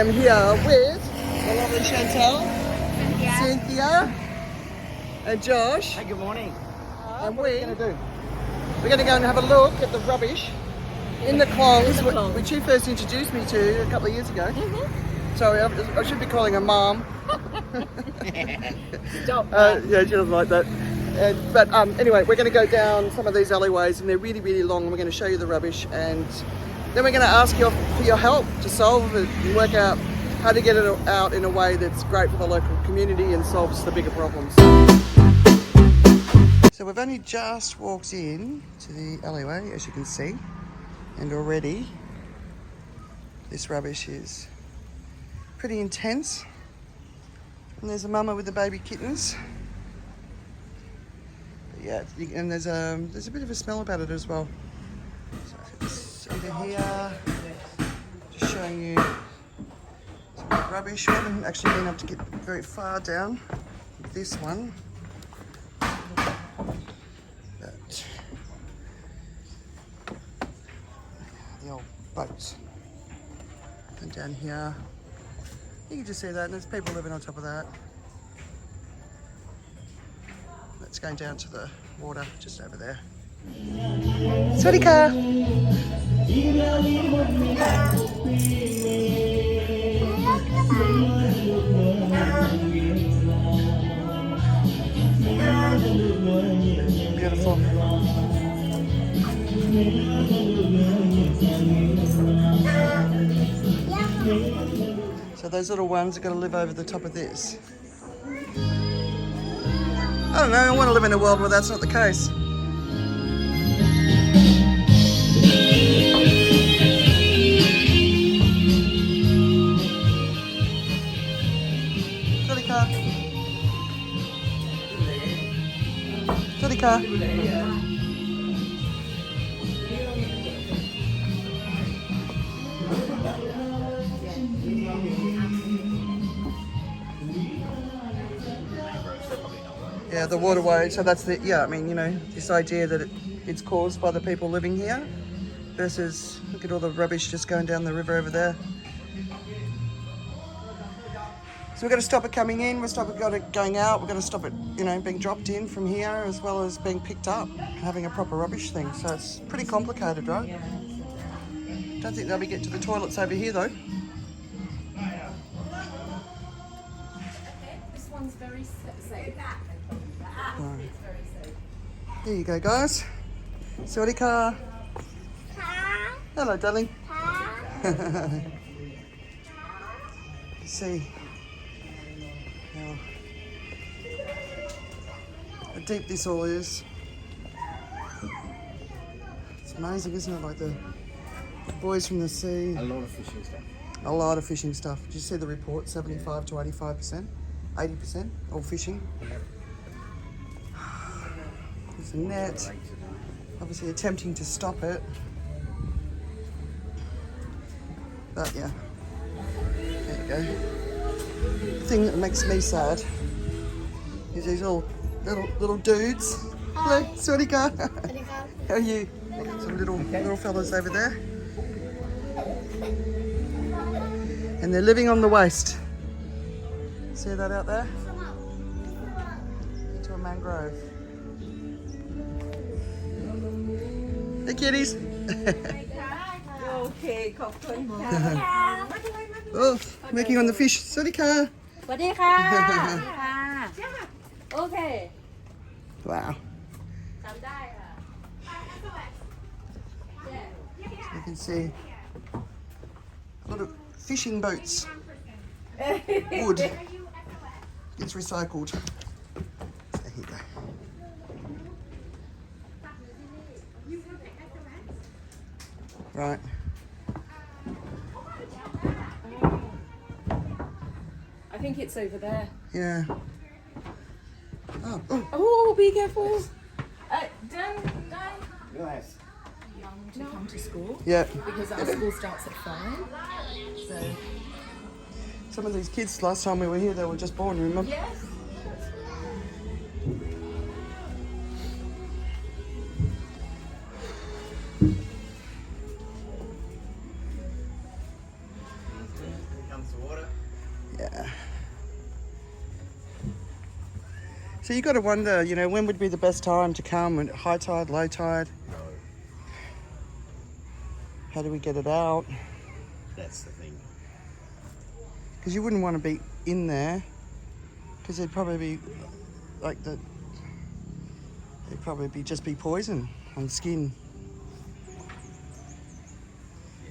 am here with the lovely Chantal, Cynthia, and Josh. Hey, good morning. And what are we going to do? we're going to go and have a look at the rubbish in the Klongs, which you first introduced me to a couple of years ago. Sorry, I should be calling her Mum. Stop. Yeah, she doesn't like that. But anyway, we're going to go down some of these alleyways, and they're really, really long. And we're going to show you the rubbish, and then we're going to ask you for your help to solve it and work out how to get it out in a way that's great for the local community and solves the bigger problems. So we've only just walked in to the alleyway, as you can see, and already this rubbish is pretty intense. And there's a mama with the baby kittens. But yeah, and there's a bit of a smell about it as well. So it's under here, just showing you some rubbish. We haven't actually been able to get very far down with this one. But the old boats. And down here, you can just see that, and there's people living on top of that. That's going down to the water just over there. Swadika! Beautiful. So those little ones are going to live over the top of this. I don't know, I want to live in a world where that's not the case. Todika. Todika. Yeah, the waterway. So that's the, I mean, you know, this idea that it's caused by the people living here versus, look at all the rubbish just going down the river over there. So we're going to stop it coming in, we've got it going out, we're going to stop it, you know, being dropped in from here as well as being picked up, having a proper rubbish thing. So it's pretty complicated, right? Don't think they'll be getting to the toilets over here though. This one's very safe. Right. There you go, guys. Swadika. Hello, darling. You see how deep this all is. It's amazing, isn't it? Like the boys from the sea. A lot of fishing stuff. A lot of fishing stuff. Did you see the report? 75 to 85%, 80% all fishing. There's a net. Obviously attempting to stop it. But yeah, there you go. The thing that makes me sad is these little dudes. Hello, Swadika. How are you? Some little fellas over there. And they're living on the waste. See that out there? Into a mangrove. Hey kitties. Okay, ขอบคุณค่ะ Oh, making on the fish. Swadika. สวัสดีค่ะ โอเค Wow. จำได้ค่ะ You can see a lot of fishing boats. Wood gets recycled. There you go. Right. I think it's over there. Yeah. Oh. Oh, be careful. Dan, Nice. young to come to school Yeah. because our school starts at 5. So Some of these kids last time we were here, they were just born, remember? yes. Comes the So you got to wonder, you know, when would be the best time to come? When high tide, low tide? No, How do we get it out? that's the thing. Because you wouldn't want to be in there, because it'd probably be like the. It'd probably just be poison on the skin. Yeah.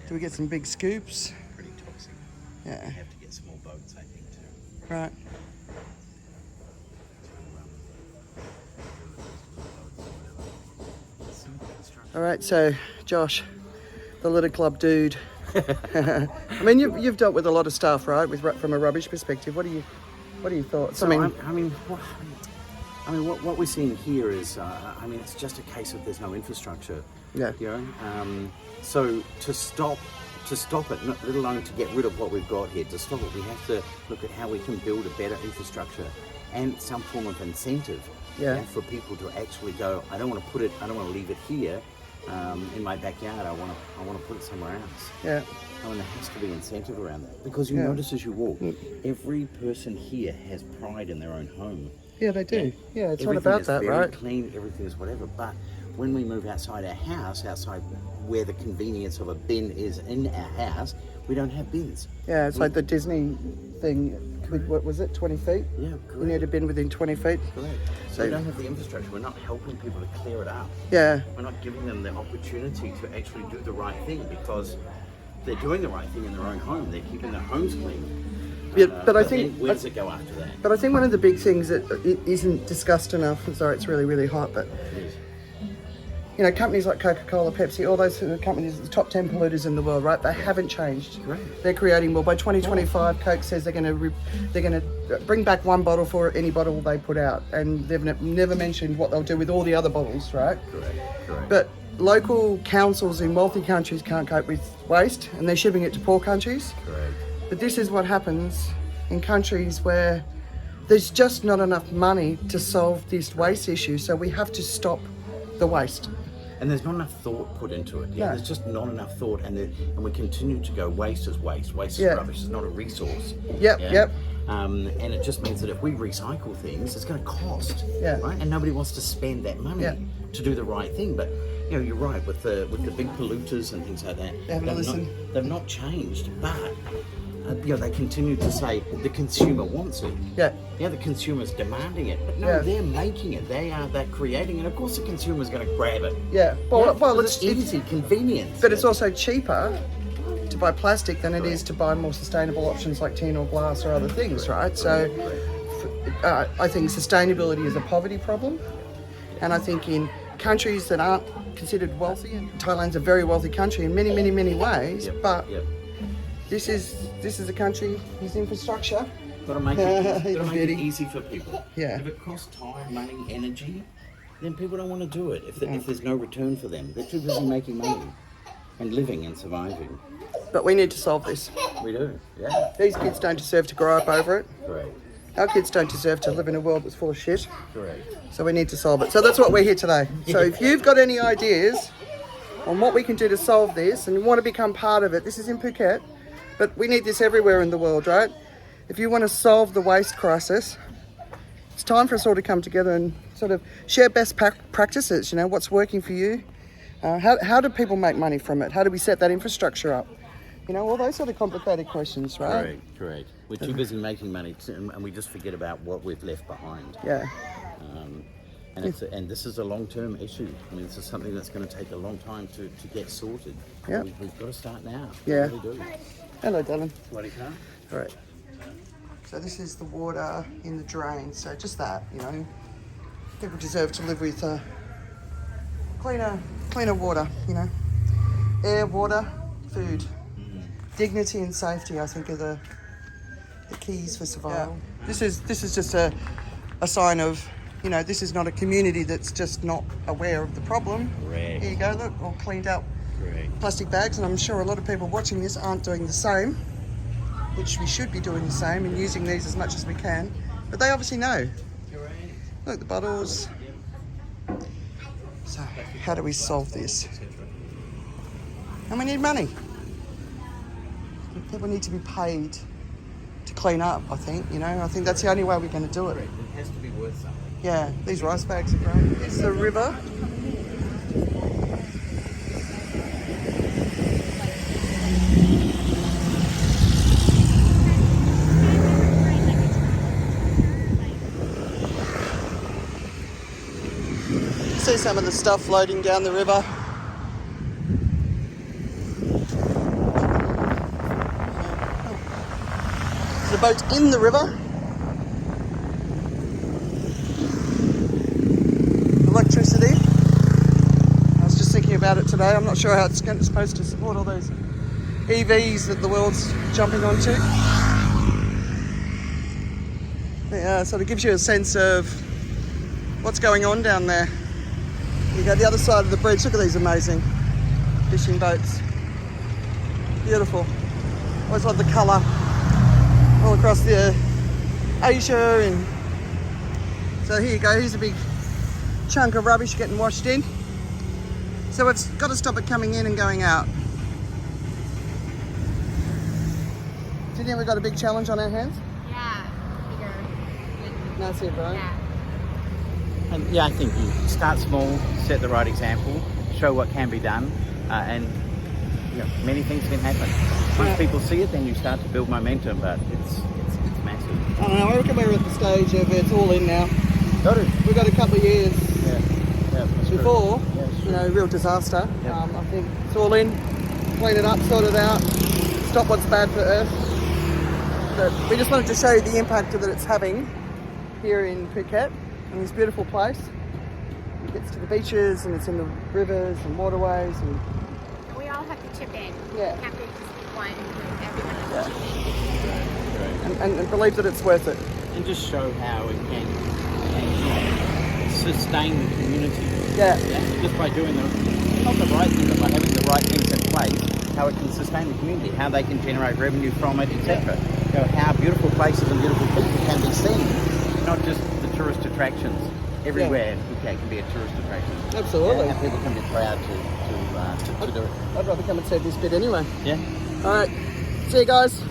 Do we get some big scoops? Pretty toxic. Yeah. You have to get small boats, I think, too. Right. All right, so Josh, the litter club dude. I mean, you've dealt with a lot of stuff, right? From a rubbish perspective, what are your thoughts? So, what we're seeing here is, it's just a case of there's no infrastructure. Yeah. You know, so to stop it, let alone to get rid of what we've got here, to stop it, we have to look at how we can build a better infrastructure and some form of incentive. Yeah. For people to actually go, I don't want to leave it here in my backyard. I want to put it somewhere else. Yeah. I mean, there has to be incentive around that, because you notice as you walk, every person here has pride in their own home. Yeah, they do. Yeah, it's not Everything about is that, very right? clean, everything is whatever. But when we move outside our house, outside where the convenience of a bin is in our house, we don't have bins. Yeah, it's like the Disney thing. What was it, 20 feet? Yeah, You correct. need a bin within 20 feet. Correct. So we don't have the infrastructure. We're not helping people to clear it up. Yeah. We're not giving them the opportunity to actually do the right thing, because they're doing the right thing in their own home. They're keeping their homes clean. Yeah, but I think. Then where does it go after that? But I think one of the big things that it isn't discussed enough. I'm sorry, it's really, really hot, but Yes. you know, companies like Coca-Cola, Pepsi, all those sort of companies, the top 10 polluters in the world, right? They haven't changed. Right. They're creating more. By 2025, Coke says they're going to bring back one bottle for any bottle they put out, and they've never mentioned what they'll do with all the other bottles, right? Correct. But local councils in wealthy countries can't cope with waste, and they're shipping it to poor countries. Correct. But this is what happens in countries where there's just not enough money to solve this waste issue, so we have to stop the waste. And there's not enough thought put into it. Yeah, No. there's just not enough thought, and we continue to go waste is waste. Waste Yeah. is rubbish. It's not a resource. Yep, Yeah? yep. And it just means that if we recycle things, it's going to cost. Yeah. Right. And nobody wants to spend that money Yeah. to do the right thing. But you know, you're right with the big polluters and things like that. They've not changed, but. They continue to say the consumer wants it. Yeah. Yeah, the consumer's demanding it, but no, Yeah. they're making it. They're creating it. Of course, the consumer's going to grab it. Yeah. Yeah, Well, because it's easy, convenience. But it's also cheaper to buy plastic than it is to buy more sustainable options like tin or glass or other things, right? So I think sustainability is a poverty problem. And I think in countries that aren't considered wealthy, and Thailand's a very wealthy country in many, many, many ways, but this is a country whose infrastructure. Got to make it Beauty. easy for people. Yeah. If it costs time, money, energy, then people don't want to do it. If there's no return for them, they're too busy making money and living and surviving. But we need to solve this. We do. Yeah. These kids don't deserve to grow up over it. Correct. Our kids don't deserve to live in a world that's full of shit. Correct. So we need to solve it. So that's what we're here today. So if you've got any ideas on what we can do to solve this and you want to become part of it, this is in Phuket, but we need this everywhere in the world, right? If you want to solve the waste crisis, it's time for us all to come together and sort of share best practices, you know, what's working for you. How do people make money from it? How do we set that infrastructure up? You know, all those sort of complicated questions, right? Correct. We're too busy making money and we just forget about what we've left behind. Yeah. And this is a long-term issue. I mean, this is something that's going to take a long time to get sorted. Yeah. We've got to start now. Yeah. We really do. Hello, Dylan. What car? All right. So this is the water in the drain. So just that, you know, people deserve to live with cleaner water, you know, air, water, food, dignity and safety. I think are the keys for survival. Yeah. This is just a sign of, you know, this is not a community that's just not aware of the problem. Correct. Here you go, look, all cleaned up. Correct. Plastic bags, and I'm sure a lot of people watching this aren't doing the same, which we should be doing the same and using these as much as we can, but they obviously know. Look, the bottles. So how do we solve this? And we need money. People need to be paid to clean up, I think, you know. I think that's the only way we're going to do it. has to be worth something. Yeah, these rice bags are great. It's the river. See some of the stuff floating down the river. The boat's in the river. Electricity. I was just thinking about it today. I'm not sure how it's supposed to support all those EVs that the world's jumping onto. Yeah, sort of gives you a sense of what's going on down there. You go the other side of the bridge. Look at these amazing fishing boats. Beautiful. Always love the colour all across the Asia. And so here you go. Here's a big chunk of rubbish getting washed in. So we've got to stop it coming in and going out. Do you think we've got a big challenge on our hands? Yeah, bigger. That's it, bro. Yeah. And yeah, I think you start small, set the right example, show what can be done, and you know, many things can happen. Once people see it, then you start to build momentum, but it's massive. I don't know, I reckon we're at the stage of it's all in now. Got it. We've got a couple of years That's before, true. Yeah, it's you know, real disaster. Yep. I think it's all in, clean it up, sort it out, stop what's bad for Earth. But we just wanted to show you the impact that it's having here in Phuket, in this beautiful place. It gets to the beaches and it's in the rivers and waterways and We all have to chip in. Yeah. We can't be just one. Everyone has to chip in. and believe that it's worth it. And just show how it can sustain the community. Yeah. Just by doing not the right thing, but by having the right things in place, how it can sustain the community, how they can generate revenue from it, etc. You know, how beautiful places and beautiful people can be seen, not just the tourist attractions. Everywhere in Phuket can be a tourist attraction. Absolutely. And people can be proud to do it. I'd rather come and see this bit anyway. Yeah. All right. See you guys.